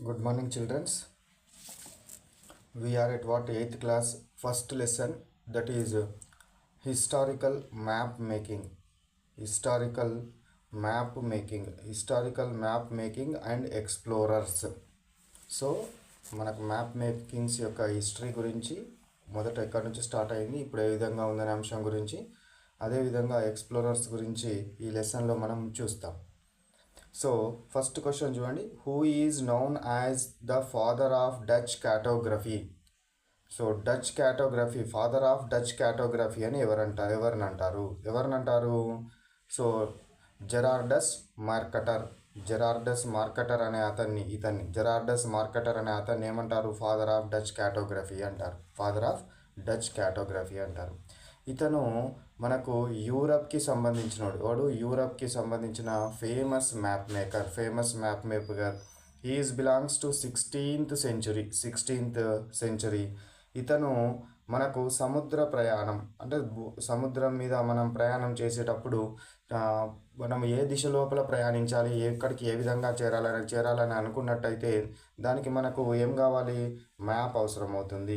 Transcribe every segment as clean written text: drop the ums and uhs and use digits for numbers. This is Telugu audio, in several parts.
Good morning, children. We are at what 8th class, first lesson, that is historical map making. Historical map making and explorers. So మనకు మ్యాప్ మేకింగ్స్ యొక్క హిస్టరీ గురించి మొదట ఎక్కడి నుంచి స్టార్ట్ అయింది, ఇప్పుడు ఏ విధంగా ఉందనే అంశం గురించి, అదేవిధంగా ఎక్స్ప్లోరర్స్ గురించి ఈ లెసన్లో మనం చూస్తాం. సో ఫస్ట్ క్వశ్చన్ చూడండి, who is known as the father of Dutch cartography? So Dutch cartography, father of Dutch cartography అని ఎవరినంటారు? సో జెరార్డస్ మార్కటర్. జెరార్డస్ మార్కటర్ అనే అతన్ని ఏమంటారు? ఫాదర్ ఆఫ్ డచ్ కార్టోగ్రఫీ అంటారు. ఇతను మనకు యూరప్కి సంబంధించిన famous map maker. He is belongs to 16th century. ఇతను మనకు సముద్ర ప్రయాణం అంటే సముద్రం మీద మనం ప్రయాణం చేసేటప్పుడు మనం ఏ దిశ లోపల ప్రయాణించాలి, ఎక్కడికి ఏ విధంగా చేరాలని అనుకున్నట్టయితే దానికి మనకు ఏం కావాలి? మ్యాప్ అవసరమవుతుంది.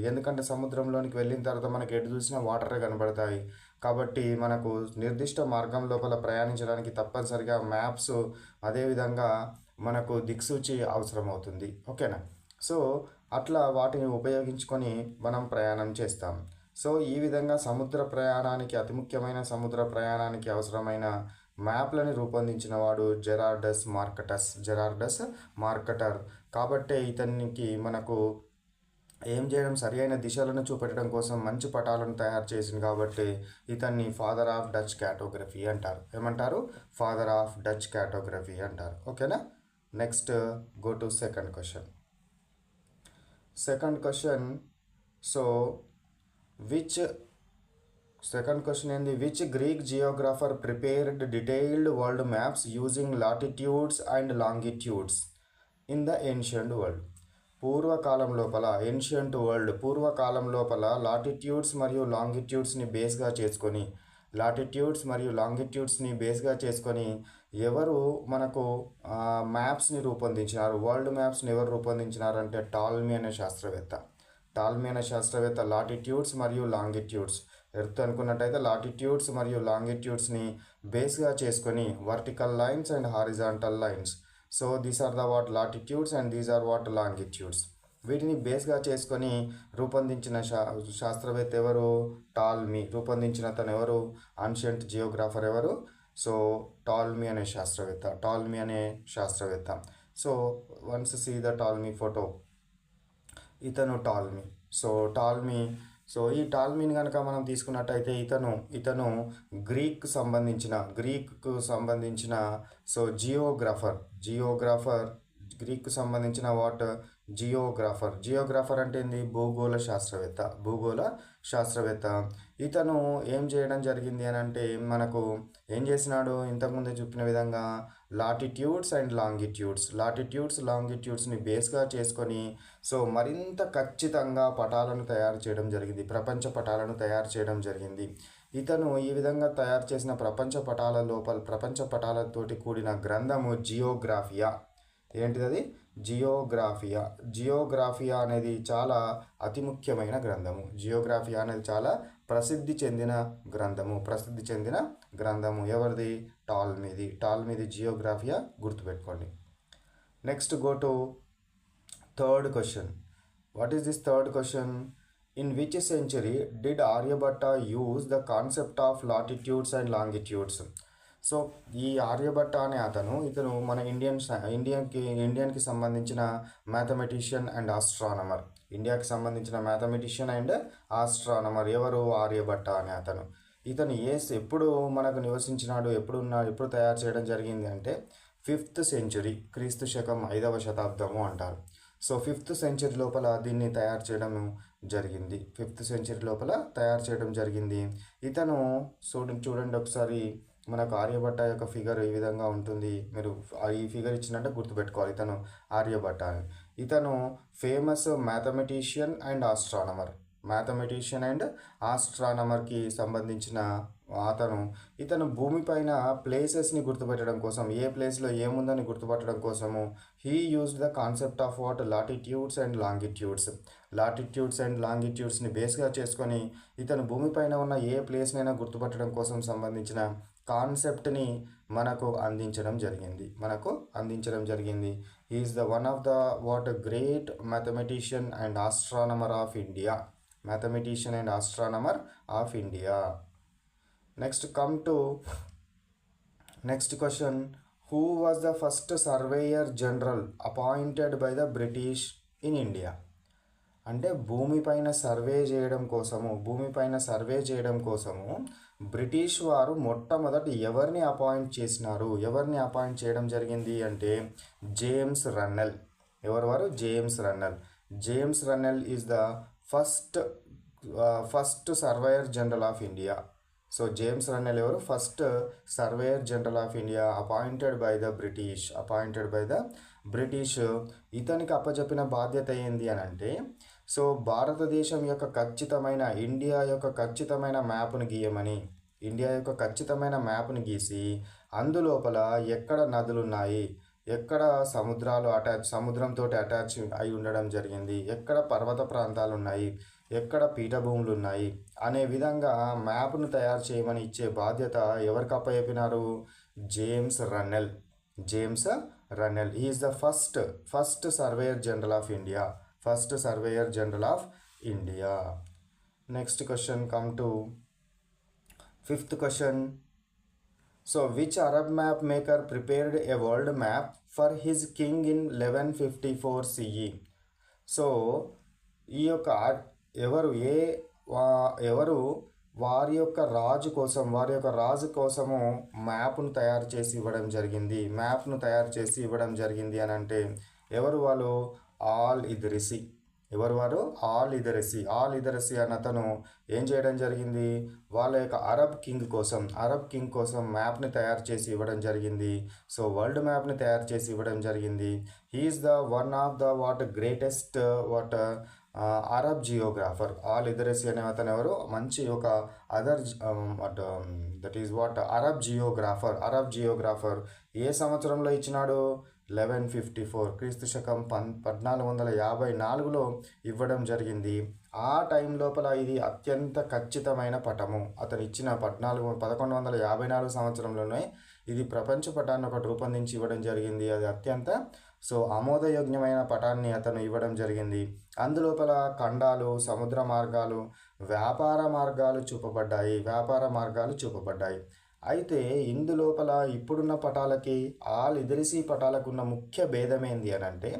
ఎందుకంటే సముద్రంలోనికి వెళ్ళిన తర్వాత మనకి ఎటు చూసినా వాటరే కనబడతాయి. కాబట్టి మనకు నిర్దిష్ట మార్గం లోపల ప్రయాణించడానికి తప్పనిసరిగా మ్యాప్స్, అదేవిధంగా మనకు దిక్సూచి అవసరమవుతుంది. ఓకేనా? సో అట్లా వాటిని ఉపయోగించుకొని మనం ప్రయాణం చేస్తాం. సో ఈ విధంగా అతి ముఖ్యమైన సముద్ర ప్రయాణానికి అవసరమైన మ్యాప్లని రూపొందించిన వాడు జెరార్డస్ మార్కటర్. కాబట్టే ఇతనికి మనకు ఏం చేయడం, సరి అయిన దిశలను చూపెట్టడం కోసం మంచి పటాలను తయారు చేసింది. కాబట్టి ఇతన్ని ఫాదర్ ఆఫ్ డచ్ కార్టోగ్రఫీ అంటారు. ఏమంటారు? ఫాదర్ ఆఫ్ డచ్ కార్టోగ్రఫీ అంటారు. ఓకేనా? Next go to second question. So second question ఏంది? Which Greek geographer prepared detailed world maps using latitudes and longitudes in the ancient world? పూర్వకాలం లోపల లాటిట్యూడ్స్ మరియు లాంగిట్యూడ్స్ని బేస్గా చేసుకొని ఎవరు మనకు మ్యాప్స్ని రూపొందించినారు? వరల్డ్ మ్యాప్స్ని ఎవరు రూపొందించినారంటే టాల్మీ అనే శాస్త్రవేత్త లాటిట్యూడ్స్ మరియు లాంగిట్యూడ్స్ ఎర్త్ అనుకున్నట్టయితే లాటిట్యూడ్స్ మరియు లాంగిట్యూడ్స్ని బేస్గా చేసుకొని vertical lines and horizontal lines. So these are the what latitudes and these are what longitudes. వీటిని బేస్గా చేసుకొని రూపొందించిన శాస్త్రవేత్త ఎవరు? టాల్మీ. రూపొందించిన అతను ఎవరు? అన్షియంట్ జియోగ్రాఫర్ ఎవరు? సో టాల్మీ అనే శాస్త్రవేత్త. So once see the Ptolemy photo. ఇతను టాల్మీ. సో ఈ టాల్మీని కనుక మనం తీసుకున్నట్టయితే ఇతను గ్రీక్కు సంబంధించిన సో జియోగ్రాఫర్ గ్రీక్కు సంబంధించిన జియోగ్రాఫర్ అంటే ఏంది? భూగోళ శాస్త్రవేత్త. ఇతను ఏం చేయడం జరిగింది అని అంటే మనకు ఏం చేసినాడు? ఇంతకుముందే చెప్పిన విధంగా లాటిట్యూడ్స్ అండ్ లాంగిట్యూడ్స్ని బేస్గా చేసుకొని సో మరింత ఖచ్చితంగా ప్రపంచ పటాలను తయారు చేయడం జరిగింది. ఇతను ఈ విధంగా తయారు చేసిన ప్రపంచ పటాలతోటి కూడిన గ్రంథము జియోగ్రాఫియా. ఏంటిది? జియోగ్రాఫియా అనేది చాలా అతి ముఖ్యమైన గ్రంథము. జియోగ్రాఫియా అనేది చాలా ప్రసిద్ధి చెందిన గ్రంథము. ఎవరిది? టాల్మీది జియోగ్రాఫియా. గుర్తుపెట్టుకోండి. Next go to third question. What is this third question? In which century did Aryabhatta use the concept of latitudes and longitudes? So ఈ ఆర్యభట్ట అనే ఇతను మన ఇండియాకి సంబంధించిన మ్యాథమెటిషియన్ అండ్ ఆస్ట్రానమర్. ఎవరు? ఆర్యభట్ట అనే ఇతను ఎప్పుడు మనకు నివసించినాడు, ఎప్పుడు తయారు చేయడం జరిగింది అంటే 5th century, క్రీస్తు శకం 5వ శతాబ్దము అంటారు. సో 5th century లోపల దీన్ని తయారు చేయడం జరిగింది. ఇతను చూడండి ఒకసారి, మనకు ఆర్యభట్ట యొక్క ఫిగర్ ఈ విధంగా ఉంటుంది. మీరు ఈ ఫిగర్ ఇచ్చినట్టే గుర్తుపెట్టుకోవాలి. ఇతను ఆర్యభట్ట అని. ఇతను ఫేమస్ మ్యాథమెటిషియన్ అండ్ ఆస్ట్రానమర్కి సంబంధించిన అతను ఇతను భూమిపైన ప్లేసెస్ని గుర్తుపెట్టడం కోసం, ఏ ప్లేస్లో ఏముందని గుర్తుపట్టడం కోసము he used the concept of what latitudes and లాంగిట్యూడ్స్ని బేస్గా చేసుకొని ఇతను భూమిపైన ఉన్న ఏ ప్లేస్నైనా గుర్తుపట్టడం కోసం సంబంధించిన కాన్సెప్ట్ని మనకు అందించడం జరిగింది. Is the one of the what great mathematician and astronomer of India. Next, come to next question. Who was the first surveyor general appointed by the British in India? అంటే భూమిపైన సర్వే చేయడం కోసము బ్రిటిష్ వారు మొట్టమొదటి ఎవరిని అపాయింట్ చేయడం జరిగింది అంటే James Rennell. James Rennell is the first surveyor general of India. So James Rennell ఎవరు? First surveyor general of India, appointed by the British. ఇతనికి అప్పచెప్పిన బాధ్యత ఏంది అని అంటే, సో భారతదేశం యొక్క ఇండియా యొక్క ఖచ్చితమైన మ్యాప్ను గీసి అందులోపల ఎక్కడ నదులున్నాయి, ఎక్కడ సముద్రంతో అటాచ్ అయి ఉండడం జరిగింది, ఎక్కడ పర్వత ప్రాంతాలు ఉన్నాయి, ఎక్కడ పీఠభూములు ఉన్నాయి అనే విధంగా మ్యాప్ను తయారు చేయమని ఇచ్చే బాధ్యత ఎవరికి అప్పచెప్పినారు? James Rennell. Is the first surveyor general of India. Next question, come to fifth question. So which Arab map maker prepared a world map for his king in 1154 CE? So ఈ యొక్క ఎవరు వారి యొక్క రాజు కోసము మ్యాప్ను తయారు చేసి ఇవ్వడం జరిగింది అని అంటే ఎవరు వాళ్ళు? ఆల్ ఇద్రిసి అన్న అతను ఏం చేయడం జరిగింది? వాళ్ళ యొక్క అరబ్ కింగ్ కోసం మ్యాప్ని తయారు చేసి ఇవ్వడం జరిగింది. సో వరల్డ్ మ్యాప్ని తయారు చేసి ఇవ్వడం జరిగింది. He is the one of the greatest Arab geographer. Al Idrisi అనే అతను ఎవరు? మంచి ఒక అరబ్ జియోగ్రాఫర్. ఏ సంవత్సరంలో ఇచ్చినాడు? 1154 క్రీస్తు శకం 1454లో ఇవ్వడం జరిగింది. ఆ టైం లోపల ఇది అత్యంత ఖచ్చితమైన పటము. అతను ఇచ్చిన 1154 సంవత్సరంలోనే ఇది ప్రపంచ పటాన్ని ఒకటి రూపొందించి ఇవ్వడం జరిగింది. అది అత్యంత ఆమోదయోగ్యమైన పటాన్ని అతను ఇవ్వడం జరిగింది. అందులోపల ఖండాలు, సముద్ర మార్గాలు, వ్యాపార మార్గాలు చూపబడ్డాయి. అయితే ఇందులోపల ఇప్పుడున్న పటాలకి ఆల్ ఇద్రిసి పటాలకు ఉన్న ముఖ్య భేదం ఏంది అని అంటే,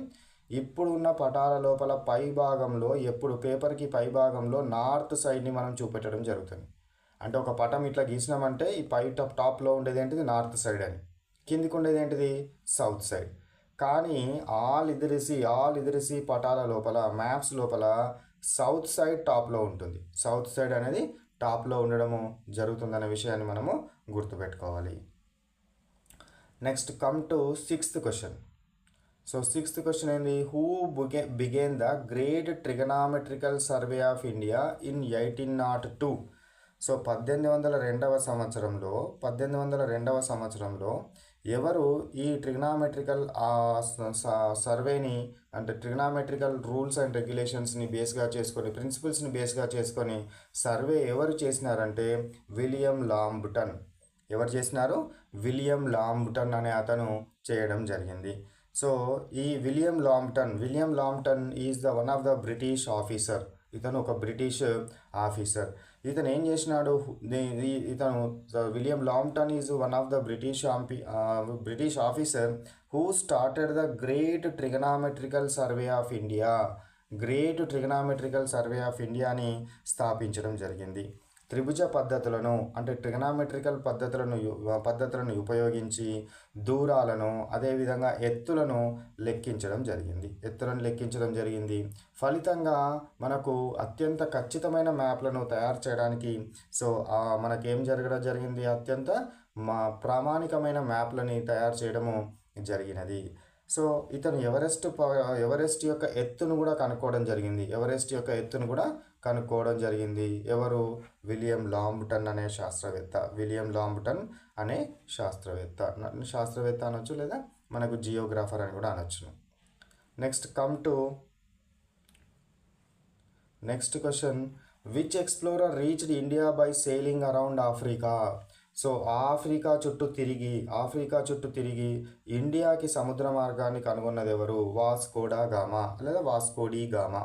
ఇప్పుడున్న పటాల లోపల పేపర్కి పై భాగంలో నార్త్ సైడ్ని మనం చూపెట్టడం జరుగుతుంది. అంటే ఒక పటం ఇట్లా గీసినామంటే ఈ పై టాప్లో ఉండేది ఏంటిది? నార్త్ సైడ్ అని. కిందికి ఉండేది ఏంటిది? South side. కానీ ఆల్ ఇద్రిసి పటాల లోపల, మ్యాప్స్ లోపల సౌత్ సైడ్ టాప్లో ఉంటుంది. సౌత్ సైడ్ అనేది టాప్లో ఉండడము జరుగుతుందనే విషయాన్ని మనము గుర్తుపెట్టుకోవాలి. Next, come to sixth question. So sixth question ఏంది? Who began the great trigonometrical survey of India in 1802? So 1802 సంవత్సరంలో ఎవరు ఈ ట్రిగనామెట్రికల్ సర్వేని, అంటే ట్రిగనామెట్రికల్ రూల్స్ అండ్ రెగ్యులేషన్స్ని బేస్గా చేసుకొని, ప్రిన్సిపల్స్ని బేస్గా చేసుకొని సర్వే ఎవరు చేసినారంటే విలియం లాంబ్టన్. ఎవరు చేసినారు? విలియం లాంబ్టన్ అనే అతను చేయడం జరిగింది. సో ఈ William Lambton is the one of the British officer. ఇతను ఒక బ్రిటిష్ ఆఫీసర్. ఇతను ఏం చేసినాడు? William Lambton is one of the British officer who started the great trigonometrical survey of ఇండియాని స్థాపించడం జరిగింది. త్రిభుజ పద్ధతులను, అంటే ట్రిగనామెట్రికల్ పద్ధతులను ఉపయోగించి దూరాలను, అదేవిధంగా ఎత్తులను లెక్కించడం జరిగింది. ఫలితంగా మనకు అత్యంత ఖచ్చితమైన మ్యాప్లను తయారు చేయడానికి మనకేం జరగడం జరిగింది? అత్యంత ప్రామాణికమైన మ్యాప్లని తయారు చేయడము జరిగినది. సో ఇతను ఎవరెస్ట్ యొక్క ఎత్తును కూడా కనుక్కోవడం జరిగింది. ఎవరెస్ట్ యొక్క ఎత్తును కూడా కనుక్కోవడం జరిగింది. ఎవరు? విలియం లాంబ్టన్ అనే శాస్త్రవేత్త. విలియం లాంబ్టన్ అనే శాస్త్రవేత్త. శాస్త్రవేత్త అనొచ్చు, లేదా మనకు జియోగ్రాఫర్ అని కూడా అనొచ్చు. Next question, which explorer reached India by sailing around Africa? So Africa చుట్టూ తిరిగి ఇండియాకి సముద్ర మార్గాన్ని కనుగొన్నది ఎవరు? వాస్కోడా గామా, లేదా వాస్కోడి గామా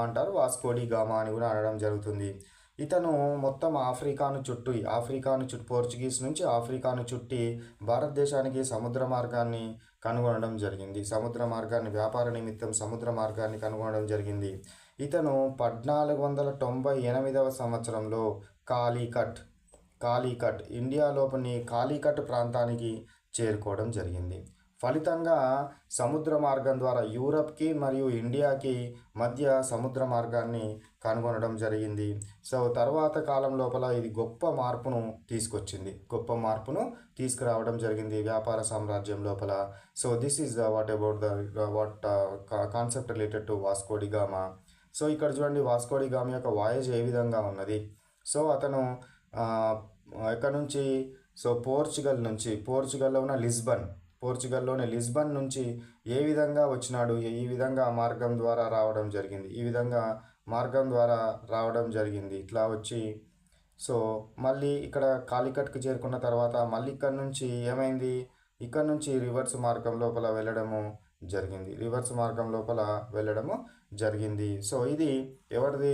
అంటారు, వాస్కోడి గామా అని కూడా అనడం జరుగుతుంది. ఇతను మొత్తం ఆఫ్రికాను చుట్టి పోర్చుగీస్ నుంచి ఆఫ్రికాను చుట్టి భారతదేశానికి సముద్ర మార్గాన్ని కనుగొనడం జరిగింది. వ్యాపార నిమిత్తం సముద్ర మార్గాన్ని కనుగొనడం జరిగింది. ఇతను 1498వ సంవత్సరంలో కాలీకట్ ఇండియాలోని కాలీకట్ ప్రాంతానికి చేరుకోవడం జరిగింది. ఫలితంగా సముద్ర మార్గం ద్వారా యూరప్కి మరియు ఇండియాకి మధ్య సముద్ర మార్గాన్ని కనుగొనడం జరిగింది. సో తర్వాత కాలం లోపల ఇది గొప్ప మార్పును తీసుకురావడం జరిగింది వ్యాపార సామ్రాజ్యం లోపల. So this is what concept related to Vasco da Gama. So ఇక్కడ చూడండి, వాస్కోడి గామా యొక్క వాయేజ్ ఏ విధంగా ఉన్నది. సో అతను ఎక్కడి నుంచి? సో పోర్చుగల్లోని లిస్బన్ నుంచి ఏ విధంగా వచ్చినాడు? ఈ విధంగా మార్గం ద్వారా రావడం జరిగింది. ఇట్లా వచ్చి సో మళ్ళీ ఇక్కడ కాలికట్కి చేరుకున్న తర్వాత మళ్ళీ ఇక్కడ నుంచి ఏమైంది? ఇక్కడ నుంచి రివర్స్ మార్గం లోపల వెళ్ళడము జరిగింది. సో ఇది ఎవరిది?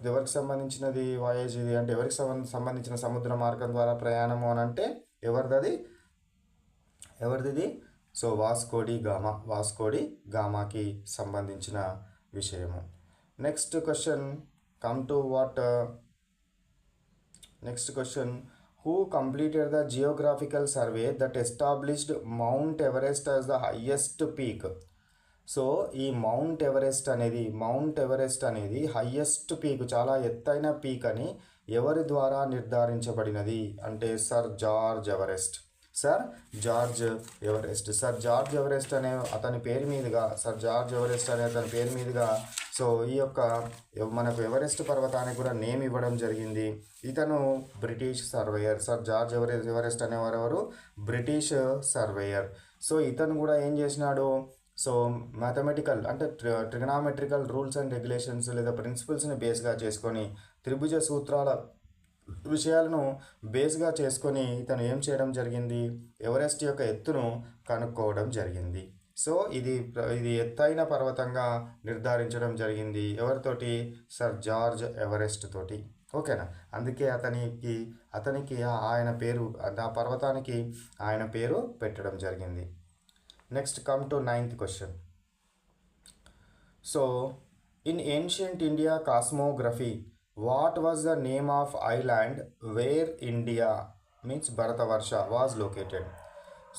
ఎవరికి సంబంధించినది వాయేజ్ ఇది అంటే? ఎవరికి సంబంధించిన సముద్ర మార్గం ద్వారా ప్రయాణము అని అంటే ఎవరిది? సో వాస్కోడి గామాకి సంబంధించిన విషయము. Next question, who completed the geographical survey that established Mount Everest as the highest peak? So ఈ మౌంట్ ఎవరెస్ట్ అనేది హైయెస్ట్ పీక్, చాలా ఎత్తైన పీక్ అని ఎవరి ద్వారా నిర్ధారించబడినది అంటే? సర్ జార్జ్ ఎవరెస్ట్ అనే అతని పేరు మీదుగా సో ఈ యొక్క మనకు ఎవరెస్ట్ పర్వతానికి కూడా నేమ్ ఇవ్వడం జరిగింది. ఇతను British surveyor. Sir George Everest అనేవారు ఎవరు? British surveyor. సో ఇతను కూడా ఏం చేసినాడు? సో మ్యాథమెటికల్ అంటే ట్రిగనామెట్రికల్ రూల్స్ అండ్ రెగ్యులేషన్స్ లేదా ప్రిన్సిపల్స్ని బేస్గా చేసుకొని, త్రిభుజ సూత్రాల విషయాలను బేస్గా చేసుకొని ఇతను ఏం చేయడం జరిగింది? ఎవరెస్ట్ యొక్క ఎత్తును కనుక్కోవడం జరిగింది. సో ఇది ఎత్తైన పర్వతంగా నిర్ధారించడం జరిగింది. ఎవరితోటి? సర్ జార్జ్ ఎవరెస్ట్ తోటి. ఓకేనా? అందుకే అతనికి ఆయన పేరు, ఆ పర్వతానికి ఆయన పేరు పెట్టడం జరిగింది. Next come to 9th question. So in ancient India cosmography, what was the name of island where India Bharatavarsha was located?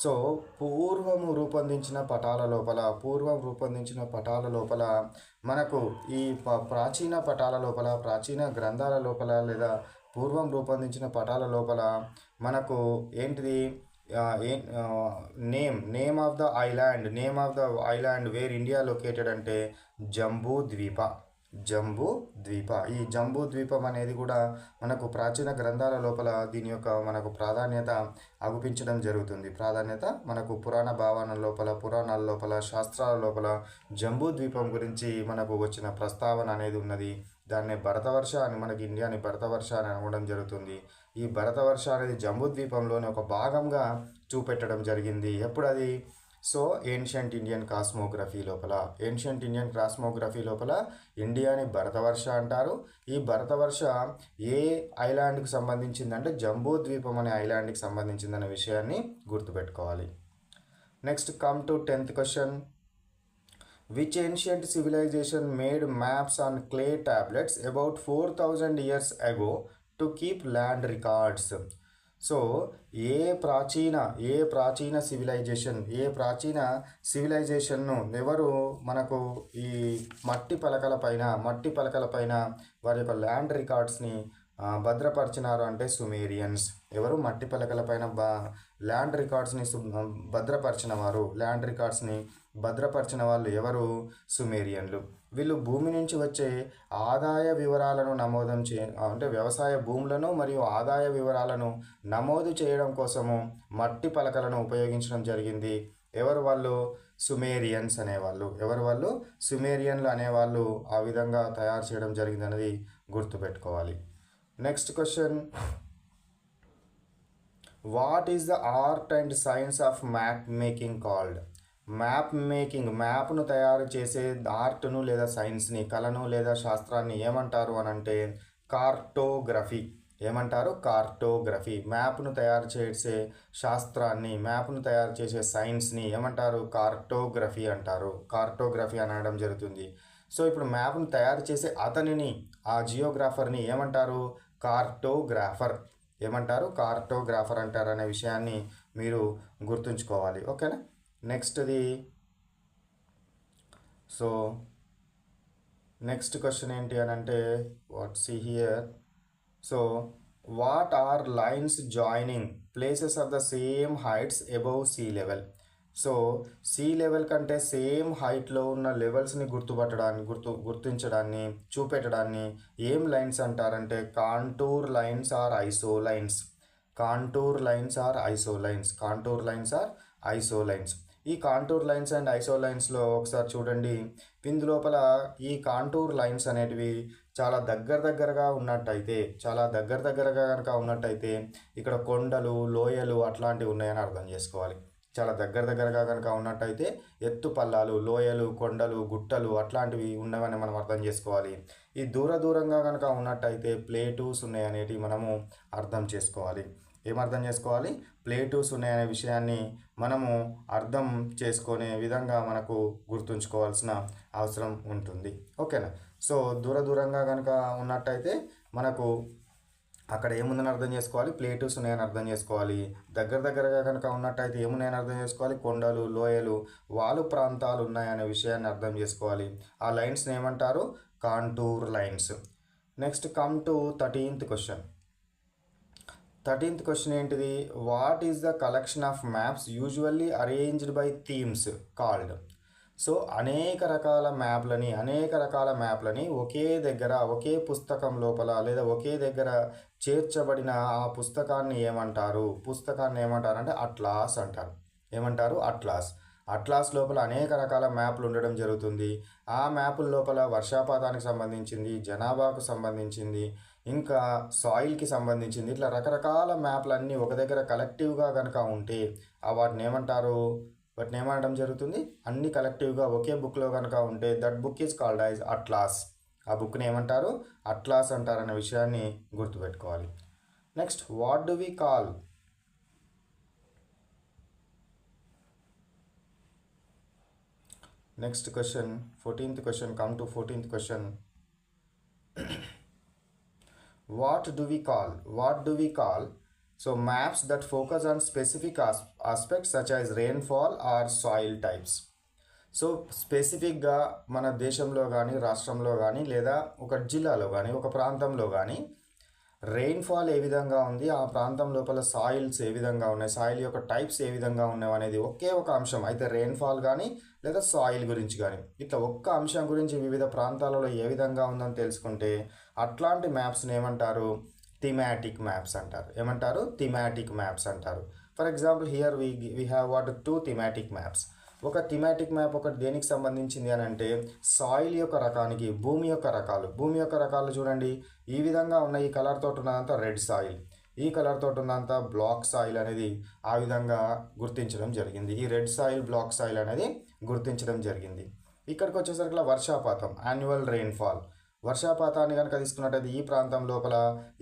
So పూర్వం రూపొందించిన పటాల లోపల మనకు ఈ ప్రాచీన గ్రంథాల లోపల లేదా పూర్వం రూపొందించిన పటాల లోపల మనకు ఏంటిది? Name of the island where India located అంటే జంబూ ద్వీప. ఈ జంబూ ద్వీపం అనేది కూడా మనకు ప్రాచీన గ్రంథాల లోపల దీని యొక్క మనకు ప్రాధాన్యత అగుపించడం జరుగుతుంది. మనకు పురాణాల లోపల శాస్త్రాల లోపల జంబూ ద్వీపం గురించి మనకు వచ్చిన ప్రస్తావన అనేది ఉన్నది. దాన్నే భరతవర్ష అని, మనకి ఇండియాని భరతవర్ష అని అనడం జరుగుతుంది. ఈ భరతవర్ష అనేది జంబూ ద్వీపంలోని ఒక భాగంగా చూపెట్టడం జరిగింది. ఎప్పుడు అది? సో ఏన్షియంట్ ఇండియన్ కాస్మోగ్రఫీ లోపల ఇండియాని భరతవర్ష అంటారు. ఈ భరతవర్ష ఏ ఐలాండ్కి సంబంధించిందంటే జంబూ ద్వీపం అనే ఐలాండ్కి సంబంధించిందనే విషయాన్ని గుర్తుపెట్టుకోవాలి. Next come to 10th question. Which ancient civilization made maps on clay tablets about 4000 years ago to keep land records? So ఏ ప్రాచీన సివిలైజేషన్ను ఎవరు మనకు ఈ మట్టి పలకల పైన వారి యొక్క ల్యాండ్ రికార్డ్స్ని భద్రపరిచినారు అంటే సుమేరియన్స్. ఎవరు? మట్టి పలకల పైన భద్రపరిచిన వాళ్ళు ఎవరు? సుమేరియన్లు. వీళ్ళు భూమి నుంచి వచ్చే ఆదాయ వివరాలను అంటే వ్యవసాయ భూములను మరియు ఆదాయ వివరాలను నమోదు చేయడం కోసము మట్టి పలకలను ఉపయోగించడం జరిగింది. ఎవరు వాళ్ళు? సుమేరియన్స్ అనేవాళ్ళు. ఎవరు వాళ్ళు? సుమేరియన్లు అనేవాళ్ళు ఆ విధంగా తయారు చేయడం జరిగింది అనేది గుర్తుపెట్టుకోవాలి. Next question, what is the art and science of map making called? Map making, మ్యాప్ను తయారు చేసే ఆర్ట్ను లేదా సైన్స్ని, కళను లేదా శాస్త్రాన్ని ఏమంటారు అని అంటే కార్టోగ్రఫీ. ఏమంటారు? కార్టోగ్రఫీ. మ్యాప్ను తయారు చేసే శాస్త్రాన్ని, మ్యాప్ను తయారు చేసే సైన్స్ని ఏమంటారు? కార్టోగ్రఫీ అంటారు. కార్టోగ్రఫీ అనడం జరుగుతుంది. సో ఇప్పుడు మ్యాప్ను తయారు చేసే అతనిని, ఆ జియోగ్రాఫర్ని ఏమంటారు? కార్టోగ్రాఫర్. ఏమంటారు? కార్టోగ్రాఫర్ అంటారు అనే విషయాన్ని మీరు గుర్తుంచుకోవాలి. ఓకేనా? నెక్స్ట్ది, సో నెక్స్ట్ క్వశ్చన్ ఏంటి అని అంటే what see here. So what are lines joining places of the same heights above sea level? So sea level కంటే సేమ్ హైట్లో ఉన్న లెవెల్స్ని గుర్తించడాన్ని, చూపెట్టడాన్ని ఏం లైన్స్ అంటారంటే contour lines or isolines. Contour lines or isolines. Contour lines or isolines. ఈ కాంటూర్ లైన్స్ అండ్ ఐసోలైన్స్లో ఒకసారి చూడండి. ఇందులోపల ఈ కాంటూర్ లైన్స్ అనేటివి చాలా దగ్గరగా కనుక ఉన్నట్టయితే ఇక్కడ కొండలు, లోయలు అట్లాంటివి ఉన్నాయని అర్థం చేసుకోవాలి. చాలా దగ్గరగా కనుక ఉన్నట్టయితే ఎత్తు పల్లాలు, లోయలు, కొండలు, గుట్టలు అట్లాంటివి ఉన్నవని మనం అర్థం చేసుకోవాలి. ఈ దూరంగా కనుక ఉన్నట్టయితే ప్లేటూస్ ఉన్నాయనేటివి మనము అర్థం చేసుకోవాలి. ఏమర్థం చేసుకోవాలి? ప్లేటూస్ ఉన్నాయనే విషయాన్ని మనము అర్థం చేసుకునే విధంగా మనకు గుర్తుంచుకోవాల్సిన అవసరం ఉంటుంది. ఓకేనా? సో దూరంగా కనుక ఉన్నట్టయితే మనకు అక్కడ ఏముందని అర్థం చేసుకోవాలి? ప్లేటూస్ ఉన్నాయని అర్థం చేసుకోవాలి. దగ్గరగా కనుక ఉన్నట్టయితే ఏమున్నాయని అర్థం చేసుకోవాలి? కొండలు, లోయలు, వాలు ప్రాంతాలు ఉన్నాయనే విషయాన్ని అర్థం చేసుకోవాలి. ఆ లైన్స్ని ఏమంటారు? Contour lines. Next come to 13th question. 13th question ఏంటిది? What is the collection of maps usually arranged by themes called? So అనేక రకాల మ్యాప్లని ఒకే దగ్గర, ఒకే పుస్తకం లోపల లేదా ఒకే దగ్గర చేర్చబడిన ఆ పుస్తకాన్ని ఏమంటారు? అంటే అట్లాస్ అంటారు. ఏమంటారు? అట్లాస్. అట్లాస్ లోపల అనేక రకాల మ్యాప్లు ఉండడం జరుగుతుంది. ఆ మ్యాపుల లోపల వర్షపాతానికి సంబంధించింది, జనాభాకు సంబంధించింది, ఇంకా సాయిల్కి సంబంధించింది, ఇట్లా రకరకాల మ్యాప్లన్నీ ఒక దగ్గర కలెక్టివ్గా కనుక ఉంటే వాటిని ఏమనడం జరుగుతుంది? అన్ని కలెక్టివ్గా ఒకే బుక్లో కనుక ఉంటే that book is called as atlas. ఆ బుక్ని ఏమంటారు? అట్లాస్ అంటారనే విషయాన్ని గుర్తుపెట్టుకోవాలి. Next, what do we call? Next question, 14th question. Come to 14th question. What do we call so maps that focus on specific aspects such as rainfall or soil types? So స్పెసిఫిక్గా మన దేశంలో కానీ, రాష్ట్రంలో కానీ, లేదా ఒక జిల్లాలో కానీ, ఒక ప్రాంతంలో కానీ రెయిన్ఫాల్ ఏ విధంగా ఉంది, ఆ ప్రాంతం లోపల సాయిల్స్ ఏ విధంగా ఉన్నాయి, సాయిల్ యొక్క టైప్స్ ఏ విధంగా ఉన్నాయి అనేది ఒకే ఒక అంశం, అయితే రెయిన్ఫాల్ కానీ లేదా సాయిల్ గురించి కానీ ఇట్లా ఒక్క అంశం గురించి వివిధ ప్రాంతాలలో ఏ విధంగా ఉందని తెలుసుకుంటే అట్లాంటి మ్యాప్స్ని ఏమంటారు? థీమాటిక్ మ్యాప్స్ అంటారు. ఏమంటారు? థీమాటిక్ మ్యాప్స్ అంటారు. For example here we have what 2 thematic maps. ఒక థీమాటిక్ మ్యాప్ ఒకటి దేనికి సంబంధించింది అని అంటే సాయిల్ యొక్క రకానికి, భూమి యొక్క రకాలు చూడండి. ఈ విధంగా ఉన్న ఈ కలర్ తోటి ఉన్నదంతా రెడ్ సాయిల్, ఈ కలర్ తోటి ఉన్నదంతా బ్లాక్ సాయిల్ అనేది ఆ విధంగా గుర్తించడం జరిగింది. ఈ రెడ్ సాయిల్, బ్లాక్ సాయిల్ అనేది గుర్తించడం జరిగింది. ఇక్కడికి వచ్చేసరికి వర్షపాతం, యాన్యువల్ రెయిన్ఫాల్. వర్షపాతాన్ని కనుక తీసుకున్నట్టయితే ఈ ప్రాంతం లోపల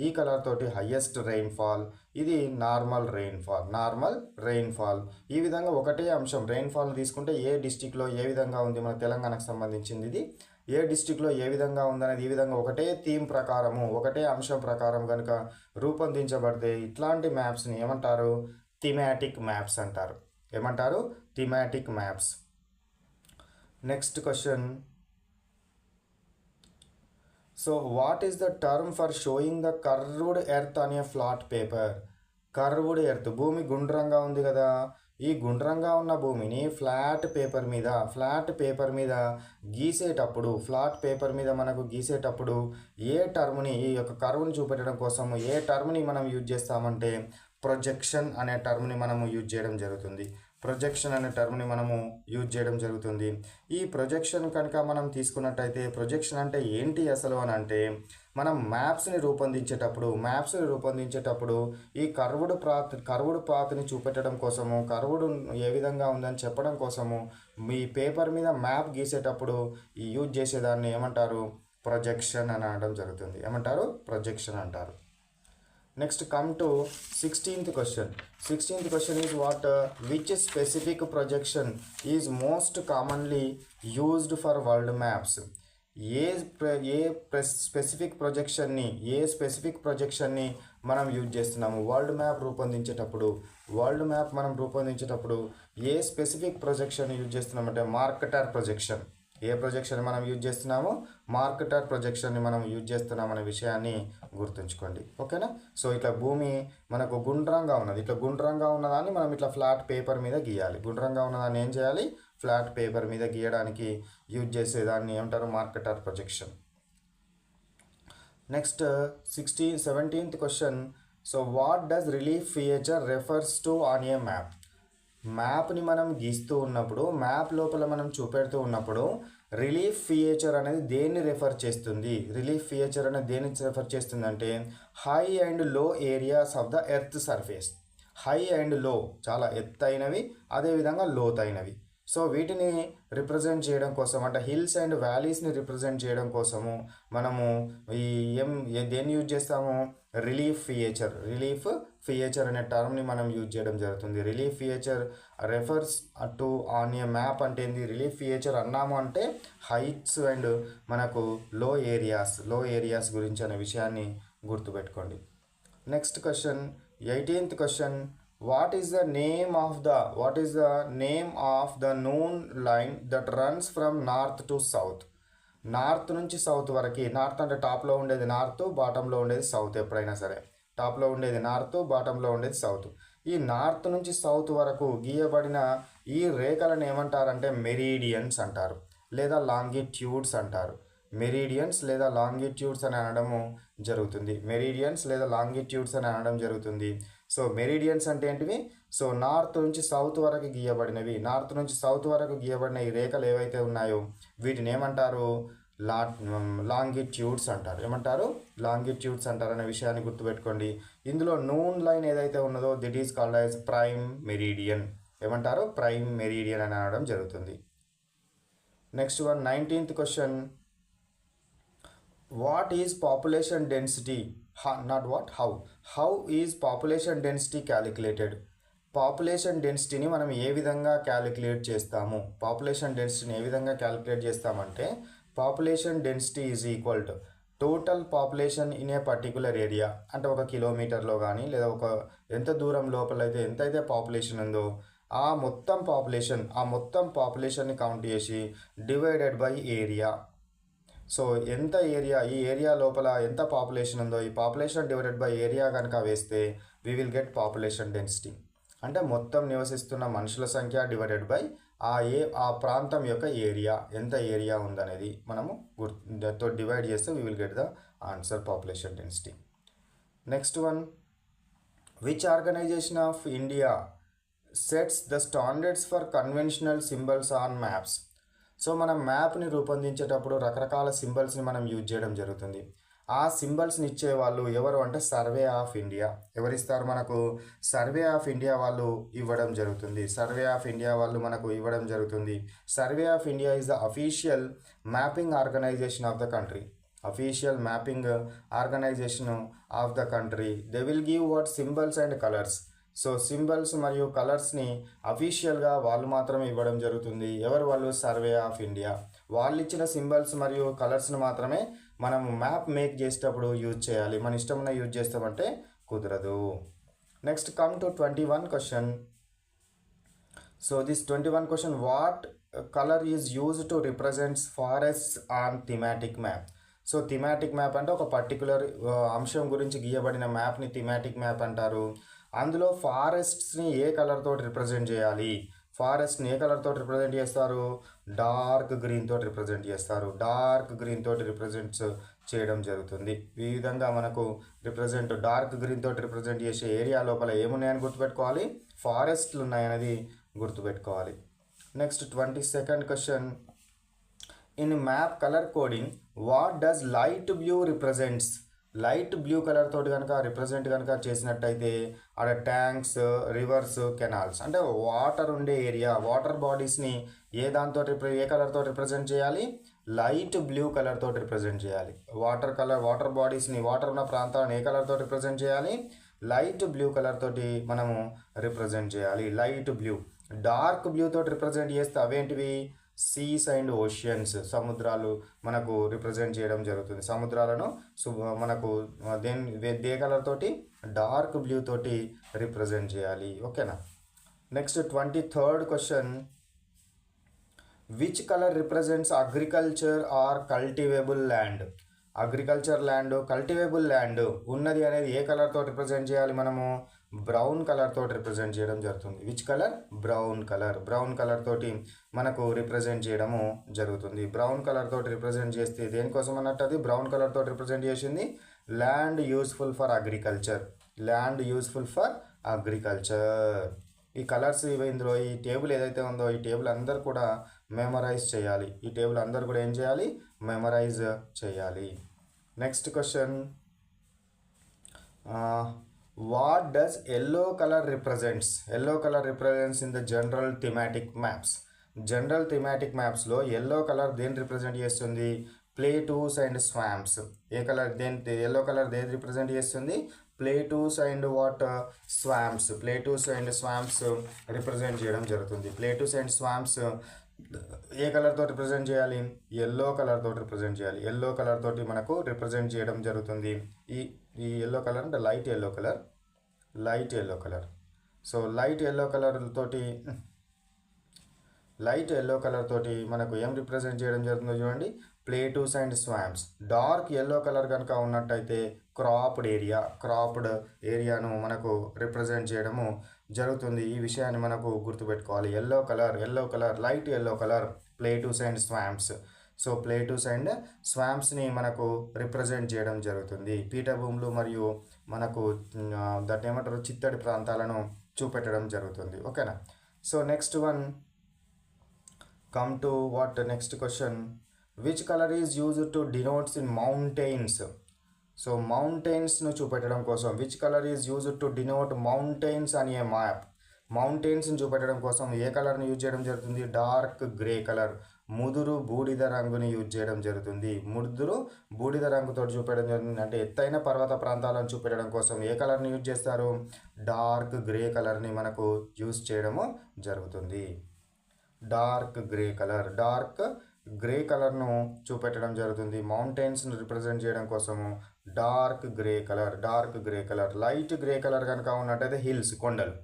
ఈ కలర్ తోటి హయ్యెస్ట్ రెయిన్ఫాల్, ఇది నార్మల్ రెయిన్ఫాల్. ఈ విధంగా ఒకటే అంశం రెయిన్ఫాల్ తీసుకుంటే ఏ డిస్టిక్లో ఏ విధంగా ఉంది, మన తెలంగాణకు సంబంధించింది ఇది, ఏ డిస్టిక్లో ఏ విధంగా ఉందనేది ఈ విధంగా ఒకటే థీమ్ ప్రకారము, ఒకటే అంశం ప్రకారం కనుక రూపొందించబడితే ఇట్లాంటి మ్యాప్స్ని ఏమంటారు? థీమాటిక్ మ్యాప్స్ అంటారు. ఏమంటారు? Thematic maps. Next question. So what is the term for showing the curved earth on a flat paper? Curved earth, భూమి గుండ్రంగా ఉంది కదా, ఈ గుండ్రంగా ఉన్న భూమిని ఫ్లాట్ పేపర్ మీద మనకు గీసేటప్పుడు ఏ టర్మ్ని, ఈ యొక్క కర్వ్ని చూపెట్టడం కోసం ఏ టర్మ్ని మనం యూజ్ చేస్తామంటే ప్రొజెక్షన్ అనే టర్మ్ని మనము యూజ్ చేయడం జరుగుతుంది. ఈ ప్రొజెక్షన్ కనుక మనం తీసుకున్నట్టయితే, ప్రొజెక్షన్ అంటే ఏంటి అసలు అని అంటే, మనం మ్యాప్స్ని రూపొందించేటప్పుడు ఈ కర్వ్డ్ పాత్ని చూపెట్టడం కోసము, కర్వ్డ్ ఏ విధంగా ఉందని చెప్పడం కోసము మీ పేపర్ మీద మ్యాప్ గీసేటప్పుడు ఈ యూజ్ చేసేదాన్ని ఏమంటారు? ప్రొజెక్షన్ అని అనడం జరుగుతుంది. ప్రొజెక్షన్ అంటారు. Next, come to 16th question. 16th question is which specific projection is most commonly used for world maps? Specific ప్రొజెక్షన్ని మనం యూజ్ చేస్తున్నాము వరల్డ్ మ్యాప్ మనం రూపొందించేటప్పుడు ఏ స్పెసిఫిక్ ప్రొజెక్షన్ యూజ్ చేస్తున్నామంటే మార్కెటర్ ప్రొజెక్షన్. ఏ ప్రొజెక్షన్ మనం యూజ్ చేస్తున్నాము? మార్కెటర్ ప్రొజెక్షన్ని మనం యూజ్ చేస్తున్నాం అనే విషయాన్ని గుర్తుంచుకోండి. ఓకేనా? సో ఇట్లా భూమి మనకు గుండ్రంగా ఉన్నదాన్ని మనం ఇట్లా ఫ్లాట్ పేపర్ మీద గీయాలి. ఏం చేయాలి? ఫ్లాట్ పేపర్ మీద గీయడానికి యూజ్ చేసేదాన్ని ఏమంటారు? Mercator projection. Next 17th question. So what does relief feature refers to on a map? మ్యాప్ని మనం గీస్తూ ఉన్నప్పుడు, మ్యాప్ లోపల మనం చూపెడుతూ ఉన్నప్పుడు రిలీఫ్ ఫీచర్ అనేది దేన్ని రెఫర్ చేస్తుంది అంటే హై అండ్ లో areas of the earth surface. High and లో చాలా ఎత్తైనవి, అదేవిధంగా లోతైనవి. సో వీటిని రిప్రజెంట్ చేయడం కోసం, అంటే హిల్స్ అండ్ వ్యాలీస్ని రిప్రజెంట్ చేయడం కోసము మనము దేన్ని యూజ్ చేస్తాము? రిలీఫ్ ఫీచర్ అనే టర్మ్ని మనం యూజ్ చేయడం జరుగుతుంది. Relief feature refers to on a map అంటే ఏంది? రిలీఫ్ ఫీచర్ అన్నాము అంటే హైట్స్ అండ్ మనకు లో ఏరియాస్ గురించి అనే విషయాన్ని గుర్తుపెట్టుకోండి. Next question, 18th question. What is the name of the known line that runs from north to south? North నుంచి సౌత్ వరకు. నార్త్ అంటే టాప్లో ఉండేది నార్త్, బాటంలో ఉండేది సౌత్. ఎప్పుడైనా సరే టాప్లో ఉండేది నార్త్, బాటంలో ఉండేది సౌత్. ఈ నార్త్ నుంచి సౌత్ వరకు గీయబడిన ఈ రేఖలను ఏమంటారంటే మెరీడియన్స్ అంటారు, లేదా లాంగిట్యూడ్స్ అంటారు. మెరీడియన్స్ లేదా లాంగిట్యూడ్స్ అని అనడము జరుగుతుంది. సో మెరీడియన్స్ అంటే ఏంటివి? సో నార్త్ నుంచి సౌత్ వరకు గీయబడిన ఈ రేఖలు ఏవైతే ఉన్నాయో వీటిని ఏమంటారు? లాంగిట్యూడ్స్ అంటారు. లాంగిట్యూడ్స్ అంటారు అనే విషయాన్ని గుర్తుపెట్టుకోండి. ఇందులో నూన్ లైన్ ఏదైతే ఉన్నదో that is called as prime meridian. Prime meridian అని అనడం జరుగుతుంది. Next 19th question. What is population density? How is population density calculated? Population డెన్సిటీని మనం ఏ విధంగా క్యాలిక్యులేట్ చేస్తామంటే population density is equal to total population in a particular area. అంటే ఒక కిలోమీటర్లో కానీ లేదా ఒక ఎంత దూరం లోపల అయితే ఎంతైతే పాపులేషన్ ఉందో ఆ మొత్తం పాపులేషన్ని కౌంట్ చేసి డివైడెడ్ బై ఏరియా. సో ఎంత ఏరియా, ఈ ఏరియా లోపల ఎంత పాపులేషన్ ఉందో ఈ పాపులేషన్ డివైడెడ్ బై ఏరియా కనుక వేస్తే we will get population density. అంటే మొత్తం నివసిస్తున్న మనుషుల సంఖ్య డివైడెడ్ బై ఆ ప్రాంతం యొక్క ఏరియా, ఎంత ఏరియా ఉందనేది మనము దాంతో డివైడ్ చేస్తే we will get the answer population density. Next one. Which organisation of India sets the standards for conventional symbols on maps? So మనం మ్యాప్ని రూపొందించేటప్పుడు రకరకాల సింబల్స్ని మనం యూజ్ చేయడం జరుగుతుంది. ఆ సింబల్స్ని ఇచ్చేవాళ్ళు ఎవరు అంటే సర్వే ఆఫ్ ఇండియా. ఎవరిస్తారు మనకు? సర్వే ఆఫ్ ఇండియా వాళ్ళు ఇవ్వడం జరుగుతుంది. Survey of India is the official mapping organisation of the country. They will give what symbols and colours. So symbols మరియు కలర్స్ని అఫీషియల్గా వాళ్ళు మాత్రమే ఇవ్వడం జరుగుతుంది. ఎవరు వాళ్ళు? Survey of India. వాళ్ళు ఇచ్చిన సింబల్స్ మరియు కలర్స్ని మాత్రమే మనం మ్యాప్ మేక్ చేసేటప్పుడు యూజ్ చేయాలి. మన ఇష్టమైన యూజ్ చేస్తామంటే కుదరదు. Next come to 21 question. So this 21 question. What colour is used to represents forests on thematic map? So thematic map అంటే ఒక పర్టికులర్ అంశం గురించి గీయబడిన మ్యాప్ని థీమాటిక్ మ్యాప్ అంటారు. అందులో ఫారెస్ట్స్ని ఏ కలర్ తోటి రిప్రజెంట్ చేయాలి? ఫారెస్ట్ని ఏ కలర్ తోటి రిప్రజెంట్ చేస్తారు? డార్క్ గ్రీన్ తోటి రిప్రజెంట్ చేస్తారు. డార్క్ గ్రీన్ తోటి రిప్రజెంట్స్ చేయడం జరుగుతుంది. ఈ విధంగా మనకు డార్క్ గ్రీన్ తోటి రిప్రజెంట్ చేసే ఏరియా లోపల ఏమున్నాయని గుర్తుపెట్టుకోవాలి? ఫారెస్ట్లు ఉన్నాయనేది గుర్తుపెట్టుకోవాలి. Next 22nd question. In map colour coding what does light blue represents? Light blue colour తోటి కనుక రిప్రజెంట్ కనుక చేసినట్టయితే ఆడ ట్యాంక్స్, రివర్స్, కెనాల్స్ అంటే వాటర్ ఉండే ఏరియా, వాటర్ బాడీస్ని ఏ కలర్ తోటి రిప్రజెంట్ చేయాలి? లైట్ బ్లూ కలర్ తోటి రిప్రజెంట్ చేయాలి. వాటర్ బాడీస్ని, వాటర్ ఉన్న ప్రాంతాలను ఏ కలర్ తోటి రిప్రజెంట్ చేయాలి? లైట్ బ్లూ కలర్ తోటి మనము రిప్రజెంట్ చేయాలి. Light blue. డార్క్ బ్లూ తోటి రిప్రజెంట్ చేస్తే అవేంటివి? సీస్ అండ్ ఓషియన్స్, సముద్రాలు మనకు రిప్రజెంట్ చేయడం జరుగుతుంది. సముద్రాలను మనకు దే కలర్ తోటి? డార్క్ బ్లూ తోటి రిప్రజెంట్ చేయాలి. ఓకేనా? Next 23rd question. Which colour represents agriculture are cultivable land? Agriculture land, cultivable land ఉన్నది అనేది ఏ కలర్ తోటి రిప్రజెంట్ చేయాలి మనము? బ్రౌన్ కలర్ తోటి రిప్రజెంట్ చేయడం జరుగుతుంది. Which colour? Brown colour. Brown colour తోటి మనకు రిప్రజెంట్ చేయడము జరుగుతుంది. బ్రౌన్ కలర్ తోటి రిప్రజెంట్ చేస్తే దేనికోసం అన్నట్టు? అది బ్రౌన్ కలర్ తోటి రిప్రజెంట్ చేసింది land useful for agriculture. Land useful for agriculture. ఈ కలర్స్ ఇందులో ఈ టేబుల్ ఏదైతే ఉందో ఈ టేబుల్ అందరు కూడా మెమరైజ్ చేయాలి. ఈ టేబుల్ అందరు కూడా ఏం చేయాలి? మెమరైజ్ చేయాలి. Next question. What does yellow colour represents? Yellow colour represents in the general thematic maps. General thematic మ్యాప్స్లో ఎల్లో కలర్ దేని రిప్రజెంట్ చేస్తుంది? Plateaus and swamps. Yellow colour దేని రిప్రజెంట్ చేస్తుంది? Plateaus and swamps. Plateaus and swamps represent చేయడం జరుగుతుంది. ప్లేటూస్ అండ్ స్వాంప్స్ ఏ కలర్ తోటి రిప్రజెంట్ చేయాలి? ఎల్లో కలర్ తోటి రిప్రజెంట్ చేయాలి. ఎల్లో కలర్ తోటి మనకు రిప్రజెంట్ చేయడం జరుగుతుంది. ఈ ఎల్లో కలర్ అంటే light yellow colour. So light yellow colour తోటి మనకు ఏం రిప్రజెంట్ చేయడం జరుగుతుందో చూడండి. ప్లేటూస్ అండ్ స్వాంప్స్. డార్క్ ఎల్లో కలర్ కనుక ఉన్నట్టయితే క్రాప్డ్ ఏరియాను మనకు రిప్రజెంట్ చేయడము జరుగుతుంది. ఈ విషయాన్ని మనకు గుర్తుపెట్టుకోవాలి. Yellow colour, light yellow colour, plateaus and swamps. So plateaus and స్వాంప్స్ని మనకు రిప్రజెంట్ చేయడం జరుగుతుంది. పీఠభూములు మరియు మనకు దాన్ని ఏమంటారు, చిత్తడి ప్రాంతాలను చూపెట్టడం జరుగుతుంది. ఓకేనా? So next one, come to next question. Which colour is used to denotes in mountains? So మౌంటైన్స్ను చూపెట్టడం కోసం which colour is used to denote mountains అని ఏ మ్యాప్. మౌంటైన్స్ని చూపెట్టడం కోసం ఏ కలర్ని యూజ్ చేయడం జరుగుతుంది? డార్క్ గ్రే కలర్, ముదురు బూడిద రంగుని యూజ్ చేయడం జరుగుతుంది. ముదురు బూడిద రంగుతో చూపెట్టడం జరుగుతుంది. అంటే ఎత్తైన పర్వత ప్రాంతాలను చూపెట్టడం కోసం ఏ కలర్ని యూజ్ చేస్తారు? డార్క్ గ్రే కలర్ని మనకు యూజ్ చేయడము జరుగుతుంది. డార్క్ గ్రే కలర్ను చూపెట్టడం జరుగుతుంది. మౌంటైన్స్ను రిప్రజెంట్ చేయడం కోసము dark grey colour. Light grey colour కనుక ఉన్నట్టయితే హిల్స్, కొండలు.